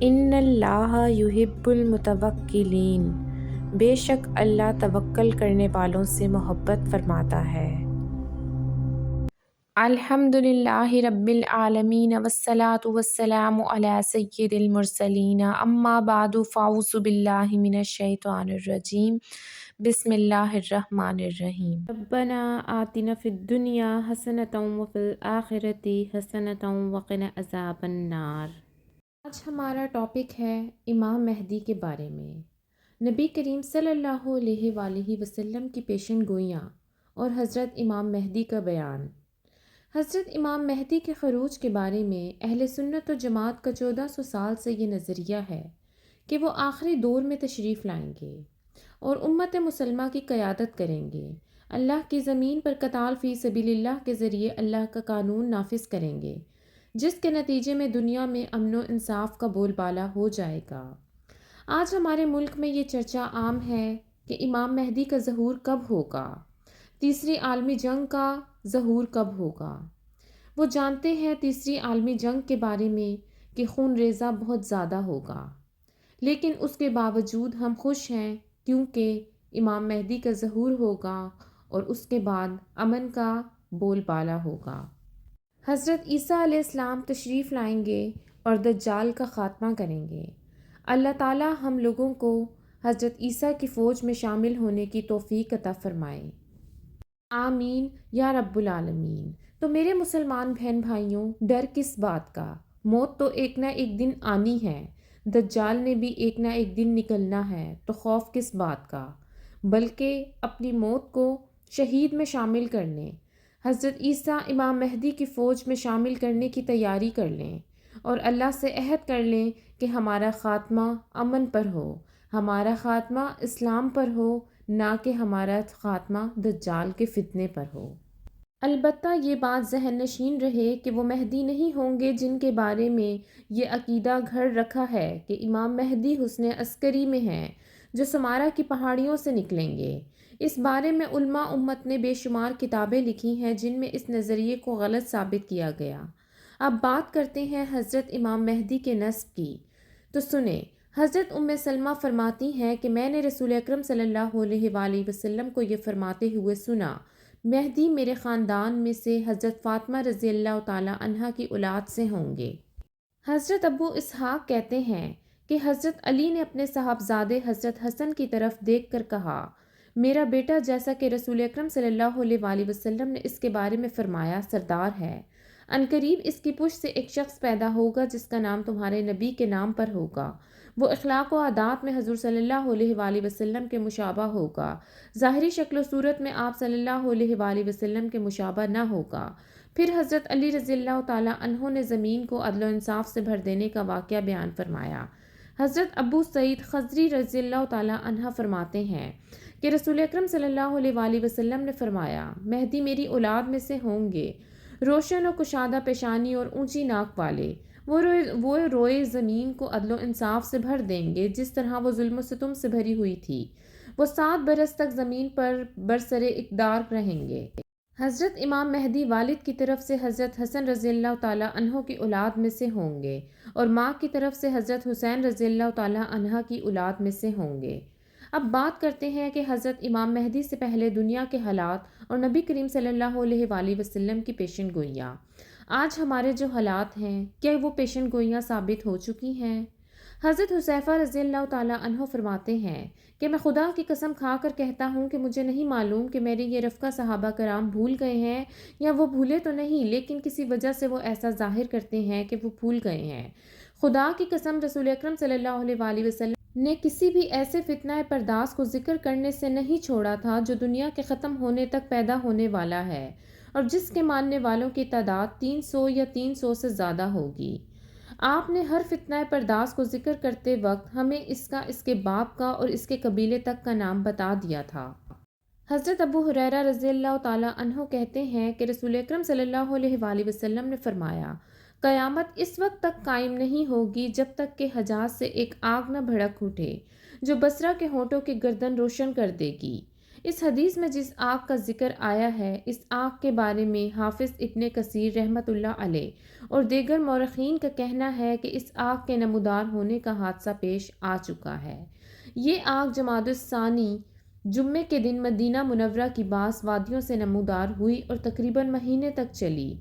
ان اللہ یحب المتوکلین، بے شک اللہ توکل کرنے والوں سے محبت فرماتا ہے۔ الحمد للہ رب العالمین والصلاة والسلام علی سید المرسلین، اما بعد فاعوذ باللہ من الشیطان الرجیم، بسم اللہ الرحمن الرحیم۔ ربنا آتنا فی الدنیا حسنۃ وفی الآخرۃ حسنۃ وقنا عذاب النار۔ آج ہمارا ٹاپک ہے امام مہدی کے بارے میں۔ نبی کریم صلی اللہ علیہ وآلہ وسلم کی پیشن گوئیاں اور حضرت امام مہدی کا بیان۔ حضرت امام مہدی کے خروج کے بارے میں اہل سنت و جماعت کا 1400 سال سے یہ نظریہ ہے کہ وہ آخری دور میں تشریف لائیں گے اور امت مسلمہ کی قیادت کریں گے، اللہ کی زمین پر قتال فی سبیل اللہ کے ذریعے اللہ کا قانون نافذ کریں گے، جس کے نتیجے میں دنیا میں امن و انصاف کا بول بالا ہو جائے گا۔ آج ہمارے ملک میں یہ چرچا عام ہے کہ امام مہدی کا ظہور کب ہوگا، تیسری عالمی جنگ کا ظہور کب ہوگا۔ وہ جانتے ہیں تیسری عالمی جنگ کے بارے میں کہ خون ریزہ بہت زیادہ ہوگا، لیکن اس کے باوجود ہم خوش ہیں کیونکہ امام مہدی کا ظہور ہوگا اور اس کے بعد امن کا بول بالا ہوگا۔ حضرت عیسیٰ علیہ السلام تشریف لائیں گے اور دجال کا خاتمہ کریں گے۔ اللہ تعالی ہم لوگوں کو حضرت عیسیٰ کی فوج میں شامل ہونے کی توفیق عطا فرمائے، آمین یا رب العالمین۔ تو میرے مسلمان بہن بھائیوں، ڈر کس بات کا؟ موت تو ایک نہ ایک دن آنی ہے، دجال نے بھی ایک نہ ایک دن نکلنا ہے، تو خوف کس بات کا؟ بلکہ اپنی موت کو شہید میں شامل کر لیں، حضرت عیسیٰ امام مہدی کی فوج میں شامل کرنے کی تیاری کر لیں اور اللہ سے عہد کر لیں کہ ہمارا خاتمہ امن پر ہو، ہمارا خاتمہ اسلام پر ہو، نہ کہ ہمارا خاتمہ دجال کے فتنے پر ہو۔ البتہ یہ بات ذہن نشین رہے کہ وہ مہدی نہیں ہوں گے جن کے بارے میں یہ عقیدہ گھڑ رکھا ہے کہ امام مہدی حسن عسکری میں ہیں جو سمارا کی پہاڑیوں سے نکلیں گے۔ اس بارے میں علماء امت نے بے شمار کتابیں لکھی ہیں جن میں اس نظریے کو غلط ثابت کیا گیا۔ اب بات کرتے ہیں حضرت امام مہدی کے نسب کی، تو سنیں۔ حضرت سلمہ فرماتی ہیں کہ میں نے رسول اکرم صلی اللہ علیہ وآلہ وسلم کو یہ فرماتے ہوئے سنا، مہدی میرے خاندان میں سے حضرت فاطمہ رضی اللہ تعالی عنہا کی اولاد سے ہوں گے۔ حضرت ابو اسحاق کہتے ہیں کہ حضرت علی نے اپنے صاحبزادے حضرت حسن کی طرف دیکھ کر کہا، میرا بیٹا جیسا کہ رسول اکرم صلی اللہ علیہ وآلہ وسلم نے اس کے بارے میں فرمایا سردار ہے، عنقریب اس کی پشت سے ایک شخص پیدا ہوگا جس کا نام تمہارے نبی کے نام پر ہوگا، وہ اخلاق و عادات میں حضور صلی اللہ علیہ وآلہ وسلم کے مشابہ ہوگا، ظاہری شکل و صورت میں آپ صلی اللہ علیہ وآلہ وسلم کے مشابہ نہ ہوگا۔ پھر حضرت علی رضی اللہ تعالی عنہ نے زمین کو عدل و انصاف سے بھر دینے کا واقعہ بیان فرمایا۔ حضرت ابو سعید خضری رضی اللہ تعالی عنہ فرماتے ہیں کہ رسول اکرم صلی اللہ علیہ وآلہ وسلم نے فرمایا، مہدی میری اولاد میں سے ہوں گے، روشن و کشادہ پیشانی اور اونچی ناک والے، وہ روئے زمین کو عدل و انصاف سے بھر دیں گے جس طرح وہ ظلم و ستم سے بھری ہوئی تھی، وہ 7 برس تک زمین پر برسر اقتدار رہیں گے۔ حضرت امام مہدی والد کی طرف سے حضرت حسن رضی اللہ تعالی عنہ کی اولاد میں سے ہوں گے اور ماں کی طرف سے حضرت حسین رضی اللہ تعالی عنہ کی اولاد میں سے ہوں گے۔ اب بات کرتے ہیں کہ حضرت امام مہدی سے پہلے دنیا کے حالات اور نبی کریم صلی اللہ علیہ وآلہ وسلم کی پیشن گوئیاں۔ آج ہمارے جو حالات ہیں، کیا وہ پیشن گوئیاں ثابت ہو چکی ہیں؟ حضرت حذیفہ رضی اللہ تعالی عنہ فرماتے ہیں کہ میں خدا کی قسم کھا کر کہتا ہوں کہ مجھے نہیں معلوم کہ میرے یہ رفقا صحابہ کرام بھول گئے ہیں یا وہ بھولے تو نہیں، لیکن کسی وجہ سے وہ ایسا ظاہر کرتے ہیں کہ وہ بھول گئے ہیں۔ خدا کی قسم رسول اکرم صلی اللہ علیہ وآلہ وسلم نے کسی بھی ایسے فتنہ پرداس کو ذکر کرنے سے نہیں چھوڑا تھا جو دنیا کے ختم ہونے تک پیدا ہونے والا ہے اور جس کے ماننے والوں کی تعداد 300 یا 300 سے زیادہ ہوگی۔ آپ نے ہر فتنہ پرداس کو ذکر کرتے وقت ہمیں اس کا، اس کے باپ کا اور اس کے قبیلے تک کا نام بتا دیا تھا۔ حضرت ابو ہریرہ رضی اللہ تعالی عنہ کہتے ہیں کہ رسول اکرم صلی اللہ علیہ وآلہ وسلم نے فرمایا، قیامت اس وقت تک قائم نہیں ہوگی جب تک کہ حجاز سے ایک آگ نہ بھڑک اٹھے جو بصرہ کے ہونٹوں کی گردن روشن کر دے گی۔ اس حدیث میں جس آگ کا ذکر آیا ہے، اس آگ کے بارے میں حافظ ابن کثیر رحمۃ اللہ علیہ اور دیگر مورخین کا کہنا ہے کہ اس آگ کے نمودار ہونے کا حادثہ پیش آ چکا ہے۔ یہ آگ جمادی الثانی جمعے کے دن مدینہ منورہ کی بعض وادیوں سے نمودار ہوئی اور تقریباً مہینے تک چلی۔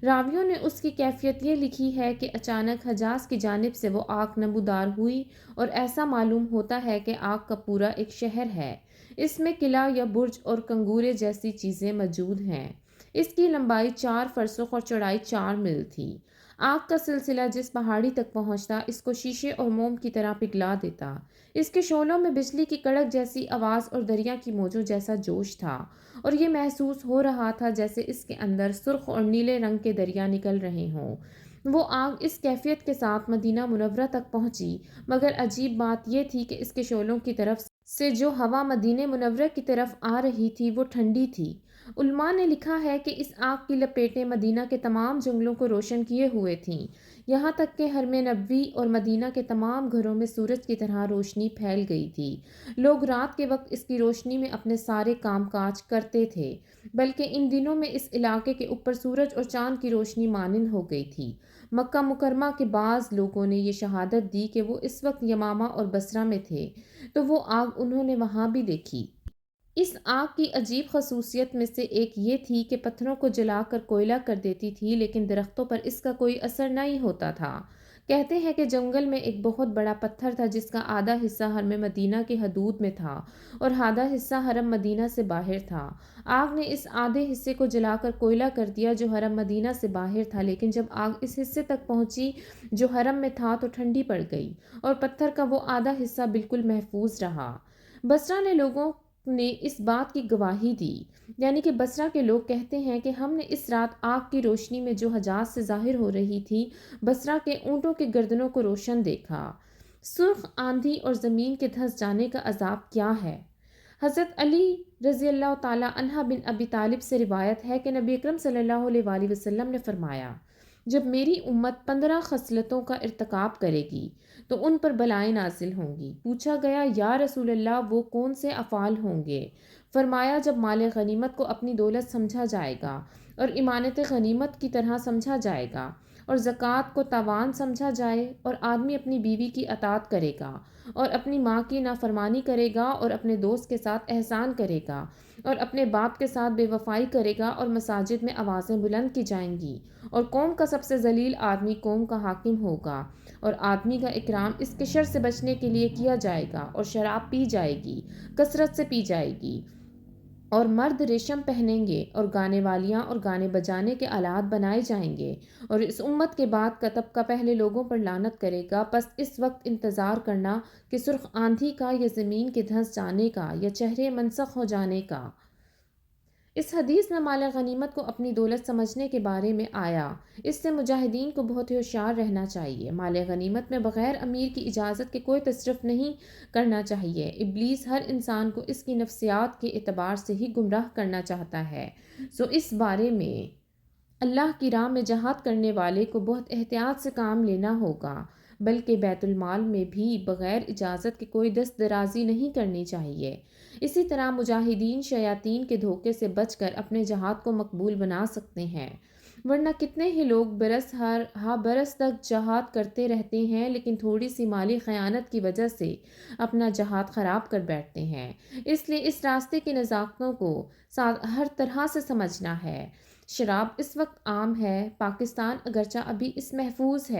راویوں نے اس کی کیفیت یہ لکھی ہے کہ اچانک حجاز کی جانب سے وہ آگ نمودار ہوئی اور ایسا معلوم ہوتا ہے کہ آگ کا پورا ایک شہر ہے۔ اس میں قلعہ یا برج اور کنگورے جیسی چیزیں موجود ہیں۔ اس کی لمبائی 4 فرسخ اور چوڑائی 4 میل تھی۔ آگ کا سلسلہ جس پہاڑی تک پہنچتا اس کو شیشے اور موم کی طرح پگھلا دیتا۔ اس کے شعلوں میں بجلی کی کڑک جیسی آواز اور دریا کی موجوں جیسا جوش تھا، اور یہ محسوس ہو رہا تھا جیسے اس کے اندر سرخ اور نیلے رنگ کے دریا نکل رہے ہوں۔ وہ آگ اس کیفیت کے ساتھ مدینہ منورہ تک پہنچی، مگر عجیب بات یہ تھی کہ اس کے شعلوں کی طرف سے جو ہوا مدینہ منورہ کی طرف آ رہی تھی وہ ٹھنڈی تھی۔ علماء نے لکھا ہے کہ اس آگ کی لپیٹیں مدینہ کے تمام جنگلوں کو روشن کیے ہوئے تھیں، یہاں تک کہ حرم نبوی اور مدینہ کے تمام گھروں میں سورج کی طرح روشنی پھیل گئی تھی۔ لوگ رات کے وقت اس کی روشنی میں اپنے سارے کام کاج کرتے تھے، بلکہ ان دنوں میں اس علاقے کے اوپر سورج اور چاند کی روشنی مانند ہو گئی تھی۔ مکہ مکرمہ کے بعض لوگوں نے یہ شہادت دی کہ وہ اس وقت یمامہ اور بصرہ میں تھے، تو وہ آگ انہوں نے وہاں بھی دیکھی۔ اس آگ کی عجیب خصوصیت میں سے ایک یہ تھی کہ پتھروں کو جلا کر کوئلہ کر دیتی تھی، لیکن درختوں پر اس کا کوئی اثر نہیں ہوتا تھا۔ کہتے ہیں کہ جنگل میں ایک بہت بڑا پتھر تھا جس کا آدھا حصہ حرم مدینہ کی حدود میں تھا اور آدھا حصہ حرم مدینہ سے باہر تھا۔ آگ نے اس آدھے حصے کو جلا کر کوئلہ کر دیا جو حرم مدینہ سے باہر تھا، لیکن جب آگ اس حصے تک پہنچی جو حرم میں تھا تو ٹھنڈی پڑ گئی اور پتھر کا وہ آدھا حصہ بالکل محفوظ رہا۔ بصرہ نے لوگوں نے اس بات کی گواہی دی، یعنی کہ بصرہ کے لوگ کہتے ہیں کہ ہم نے اس رات آگ کی روشنی میں جو حجاز سے ظاہر ہو رہی تھی بصرہ کے اونٹوں کے گردنوں کو روشن دیکھا۔ سرخ آندھی اور زمین کے دھنس جانے کا عذاب کیا ہے؟ حضرت علی رضی اللہ تعالیٰ عنہ بن ابی طالب سے روایت ہے کہ نبی اکرم صلی اللہ علیہ وآلہ وسلم نے فرمایا، جب میری امت 15 خصلتوں کا ارتکاب کرے گی تو ان پر بلائیں نازل ہوں گی۔ پوچھا گیا یا رسول اللہ وہ کون سے افعال ہوں گے؟ فرمایا جب مال غنیمت کو اپنی دولت سمجھا جائے گا اور امانت غنیمت کی طرح سمجھا جائے گا اور زکوٰۃ کو تاوان سمجھا جائے اور آدمی اپنی بیوی کی اطاعت کرے گا اور اپنی ماں کی نافرمانی کرے گا اور اپنے دوست کے ساتھ احسان کرے گا اور اپنے باپ کے ساتھ بے وفائی کرے گا اور مساجد میں آوازیں بلند کی جائیں گی اور قوم کا سب سے ذلیل آدمی قوم کا حاکم ہوگا اور آدمی کا اکرام اس کے شر سے بچنے کے لیے کیا جائے گا اور شراب پی جائے گی، کثرت سے پی جائے گی اور مرد ریشم پہنیں گے اور گانے والیاں اور گانے بجانے کے آلات بنائے جائیں گے اور اس امت کے بعد کا طبقہ پہلے لوگوں پر لعنت کرے گا، پس اس وقت انتظار کرنا کہ سرخ آندھی کا یا زمین کے دھنس جانے کا یا چہرے منسخ ہو جانے کا۔ اس حدیث میں مال غنیمت کو اپنی دولت سمجھنے کے بارے میں آیا۔ اس سے مجاہدین کو بہت ہوشیار رہنا چاہیے۔ مال غنیمت میں بغیر امیر کی اجازت کے کوئی تصرف نہیں کرنا چاہیے۔ ابلیس ہر انسان کو اس کی نفسیات کے اعتبار سے ہی گمراہ کرنا چاہتا ہے، سو اس بارے میں اللہ کی راہ میں جہاد کرنے والے کو بہت احتیاط سے کام لینا ہوگا، بلکہ بیت المال میں بھی بغیر اجازت کے کوئی دست درازی نہیں کرنی چاہیے۔ اسی طرح مجاہدین شیاطین کے دھوکے سے بچ کر اپنے جہاد کو مقبول بنا سکتے ہیں، ورنہ کتنے ہی لوگ برس ہر برس تک جہاد کرتے رہتے ہیں لیکن تھوڑی سی مالی خیانت کی وجہ سے اپنا جہاد خراب کر بیٹھتے ہیں۔ اس لیے اس راستے کی نزاکتوں کو ہر طرح سے سمجھنا ہے۔ شراب اس وقت عام ہے، پاکستان اگرچہ ابھی اس سے محفوظ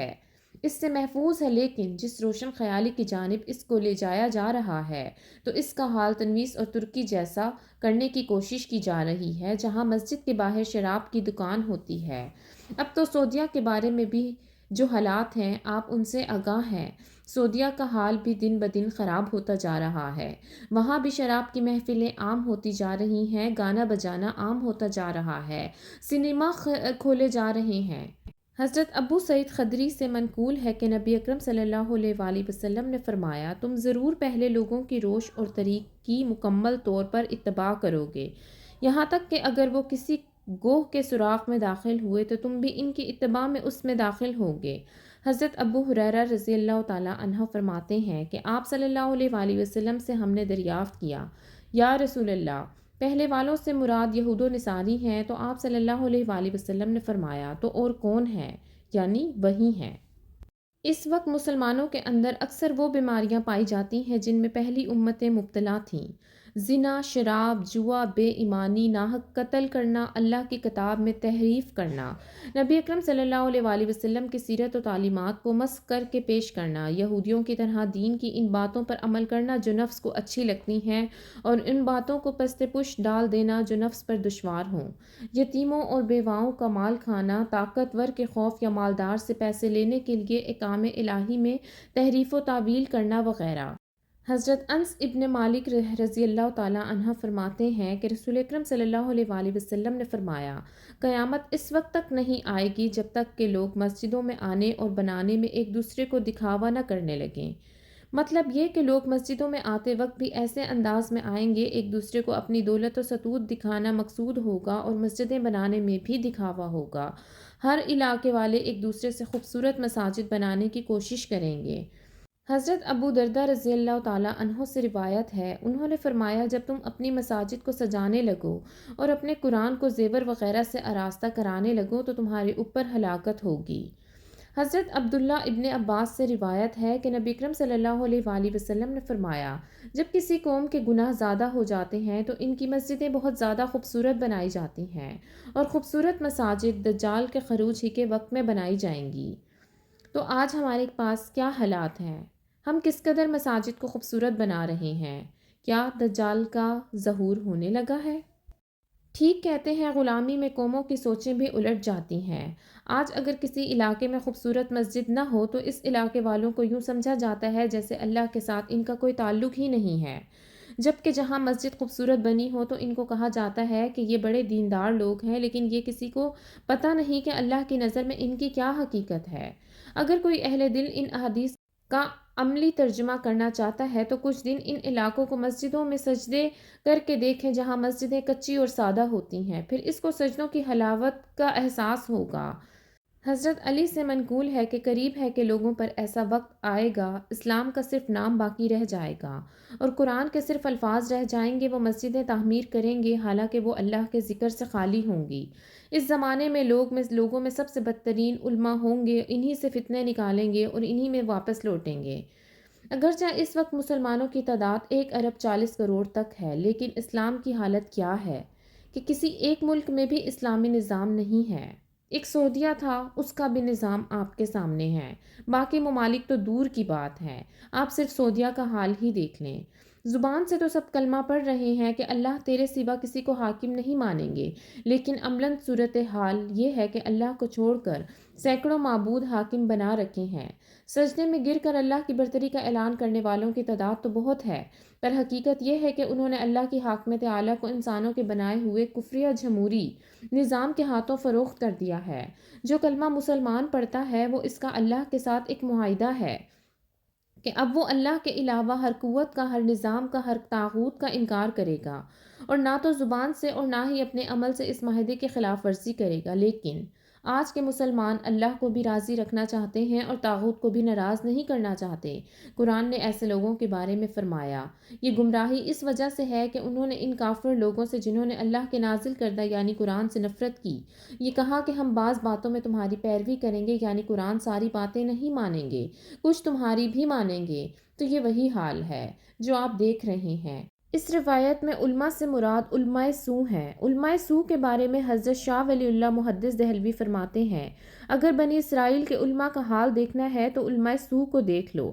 ہے، لیکن جس روشن خیالی کی جانب اس کو لے جایا جا رہا ہے تو اس کا حال تنویس اور ترکی جیسا کرنے کی کوشش کی جا رہی ہے، جہاں مسجد کے باہر شراب کی دکان ہوتی ہے۔ اب تو سعودیہ کے بارے میں بھی جو حالات ہیں آپ ان سے آگاہ ہیں۔ سعودیہ کا حال بھی دن بدن خراب ہوتا جا رہا ہے۔ وہاں بھی شراب کی محفلیں عام ہوتی جا رہی ہیں، گانا بجانا عام ہوتا جا رہا ہے، سنیما کھولے جا رہے ہیں۔ حضرت ابو سعید خدری سے منقول ہے کہ نبی اکرم صلی اللہ علیہ وآلہ وسلم نے فرمایا، تم ضرور پہلے لوگوں کی روش اور طریق کی مکمل طور پر اتباع کرو گے، یہاں تک کہ اگر وہ کسی گوہ کے سوراخ میں داخل ہوئے تو تم بھی ان کی اتباع میں اس میں داخل ہوگے۔ حضرت ابو ہریرہ رضی اللہ تعالیٰ عنہ فرماتے ہیں کہ آپ صلی اللہ علیہ وآلہ وسلم سے ہم نے دریافت کیا، یا رسول اللہ، پہلے والوں سے مراد یہود و نصاری ہیں؟ تو آپ صلی اللہ علیہ وآلہ وسلم نے فرمایا، تو اور کون ہے؟ یعنی وہی ہیں۔ اس وقت مسلمانوں کے اندر اکثر وہ بیماریاں پائی جاتی ہیں جن میں پہلی امتیں مبتلا تھیں: زنا، شراب، جوا، بے ایمانی، ناحق قتل کرنا، اللہ کی کتاب میں تحریف کرنا، نبی اکرم صلی اللہ علیہ وآلہ وسلم کی سیرت و تعلیمات کو مسخ کر کے پیش کرنا، یہودیوں کی طرح دین کی ان باتوں پر عمل کرنا جو نفس کو اچھی لگتی ہیں اور ان باتوں کو پست پش ڈال دینا جو نفس پر دشوار ہوں، یتیموں اور بیواؤں کا مال کھانا، طاقتور کے خوف یا مالدار سے پیسے لینے کے لیے احکام الہی میں تحریف و تعویل کرنا وغیرہ۔ حضرت انس ابن مالک رضی اللہ تعالیٰ عنہ فرماتے ہیں کہ رسول اکرم صلی اللہ علیہ وآلہ وسلم نے فرمایا، قیامت اس وقت تک نہیں آئے گی جب تک کہ لوگ مسجدوں میں آنے اور بنانے میں ایک دوسرے کو دکھاوا نہ کرنے لگیں۔ مطلب یہ کہ لوگ مسجدوں میں آتے وقت بھی ایسے انداز میں آئیں گے، ایک دوسرے کو اپنی دولت و ستوت دکھانا مقصود ہوگا اور مسجدیں بنانے میں بھی دکھاوا ہوگا۔ ہر علاقے والے ایک دوسرے سے خوبصورت مساجد بنانے کی کوشش کریں گے۔ حضرت ابو درداء رضی اللہ تعالیٰ عنہ سے روایت ہے، انہوں نے فرمایا، جب تم اپنی مساجد کو سجانے لگو اور اپنے قرآن کو زیور وغیرہ سے آراستہ کرانے لگو تو تمہارے اوپر ہلاکت ہوگی۔ حضرت عبداللہ ابن عباس سے روایت ہے کہ نبی اکرم صلی اللہ علیہ وآلہ وسلم نے فرمایا، جب کسی قوم کے گناہ زیادہ ہو جاتے ہیں تو ان کی مسجدیں بہت زیادہ خوبصورت بنائی جاتی ہیں اور خوبصورت مساجد دجال کے خروج ہی کے وقت میں بنائی جائیں گی۔ تو آج ہمارے پاس کیا حالات ہیں؟ ہم کس قدر مساجد کو خوبصورت بنا رہے ہیں؟ کیا دجال کا ظہور ہونے لگا ہے؟ ٹھیک کہتے ہیں، غلامی میں قوموں کی سوچیں بھی الٹ جاتی ہیں۔ آج اگر کسی علاقے میں خوبصورت مسجد نہ ہو تو اس علاقے والوں کو یوں سمجھا جاتا ہے جیسے اللہ کے ساتھ ان کا کوئی تعلق ہی نہیں ہے، جبکہ جہاں مسجد خوبصورت بنی ہو تو ان کو کہا جاتا ہے کہ یہ بڑے دیندار لوگ ہیں، لیکن یہ کسی کو پتہ نہیں کہ اللہ کی نظر میں ان کی کیا حقیقت ہے۔ اگر کوئی اہل دل ان احادیث کا عملی ترجمہ کرنا چاہتا ہے تو کچھ دن ان علاقوں کو مسجدوں میں سجدے کر کے دیکھیں جہاں مسجدیں کچی اور سادہ ہوتی ہیں، پھر اس کو سجدوں کی حلاوت کا احساس ہوگا۔ حضرت علی سے منقول ہے کہ قریب ہے کہ لوگوں پر ایسا وقت آئے گا، اسلام کا صرف نام باقی رہ جائے گا اور قرآن کے صرف الفاظ رہ جائیں گے، وہ مسجدیں تعمیر کریں گے حالانکہ وہ اللہ کے ذکر سے خالی ہوں گی۔ اس زمانے میں لوگوں میں سب سے بدترین علماء ہوں گے، انہی سے فتنے نکالیں گے اور انہی میں واپس لوٹیں گے۔ اگرچہ اس وقت مسلمانوں کی تعداد 1,40,00,000,000 تک ہے، لیکن اسلام کی حالت کیا ہے کہ کسی ایک ملک میں بھی اسلامی نظام نہیں ہے۔ ایک سعودیہ تھا، اس کا بھی نظام آپ کے سامنے ہے، باقی ممالک تو دور کی بات ہے۔ آپ صرف سعودیہ کا حال ہی دیکھ لیں۔ زبان سے تو سب کلمہ پڑھ رہے ہیں کہ اللہ تیرے سوا کسی کو حاکم نہیں مانیں گے، لیکن عملاً صورتحال یہ ہے کہ اللہ کو چھوڑ کر سینکڑوں معبود حاکم بنا رکھے ہیں۔ سجدے میں گر کر اللہ کی برتری کا اعلان کرنے والوں کی تعداد تو بہت ہے، پر حقیقت یہ ہے کہ انہوں نے اللہ کی حاکمیت اعلیٰ کو انسانوں کے بنائے ہوئے کفریہ جمہوری نظام کے ہاتھوں فروخت کر دیا ہے۔ جو کلمہ مسلمان پڑھتا ہے وہ اس کا اللہ کے ساتھ ایک معاہدہ ہے کہ اب وہ اللہ کے علاوہ ہر قوت کا، ہر نظام کا، ہر طاغوت کا انکار کرے گا، اور نہ تو زبان سے اور نہ ہی اپنے عمل سے اس معاہدے کی خلاف ورزی کرے گا۔ لیکن آج کے مسلمان اللہ کو بھی راضی رکھنا چاہتے ہیں اور طاغوت کو بھی ناراض نہیں کرنا چاہتے۔ قرآن نے ایسے لوگوں کے بارے میں فرمایا، یہ گمراہی اس وجہ سے ہے کہ انہوں نے ان کافر لوگوں سے جنہوں نے اللہ کے نازل کردہ یعنی قرآن سے نفرت کی، یہ کہا کہ ہم بعض باتوں میں تمہاری پیروی کریں گے، یعنی قرآن ساری باتیں نہیں مانیں گے، کچھ تمہاری بھی مانیں گے۔ تو یہ وہی حال ہے جو آپ دیکھ رہے ہیں۔ اس روایت میں علماء سے مراد علماء سو ہیں۔ علماء سو کے بارے میں حضرت شاہ ولی اللہ محدث دہلوی فرماتے ہیں، اگر بنی اسرائیل کے علماء کا حال دیکھنا ہے تو علماء سو کو دیکھ لو۔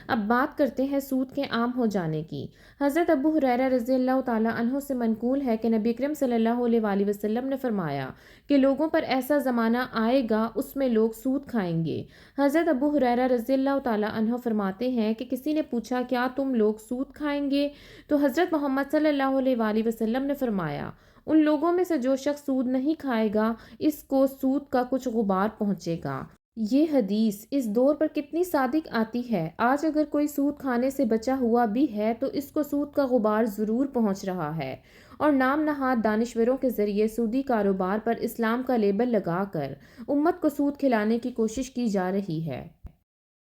اب بات کرتے ہیں سود کے عام ہو جانے کی۔ حضرت ابو ہریرہ رضی اللہ تعالیٰ عنہ سے منقول ہے کہ نبی اکرم صلی اللہ علیہ وآلہ وسلم نے فرمایا کہ لوگوں پر ایسا زمانہ آئے گا اس میں لوگ سود کھائیں گے۔ حضرت ابو ہریرہ رضی اللہ تعالیٰ عنہ فرماتے ہیں کہ کسی نے پوچھا، کیا تم لوگ سود کھائیں گے؟ تو حضرت محمد صلی اللہ علیہ وآلہ وسلم نے فرمایا، ان لوگوں میں سے جو شخص سود نہیں کھائے گا اس کو سود کا کچھ غبار پہنچے گا۔ یہ حدیث اس دور پر کتنی صادق آتی ہے۔ آج اگر کوئی سود کھانے سے بچا ہوا بھی ہے تو اس کو سود کا غبار ضرور پہنچ رہا ہے، اور نام نہاد دانشوروں کے ذریعے سودی کاروبار پر اسلام کا لیبل لگا کر امت کو سود کھلانے کی کوشش کی جا رہی ہے۔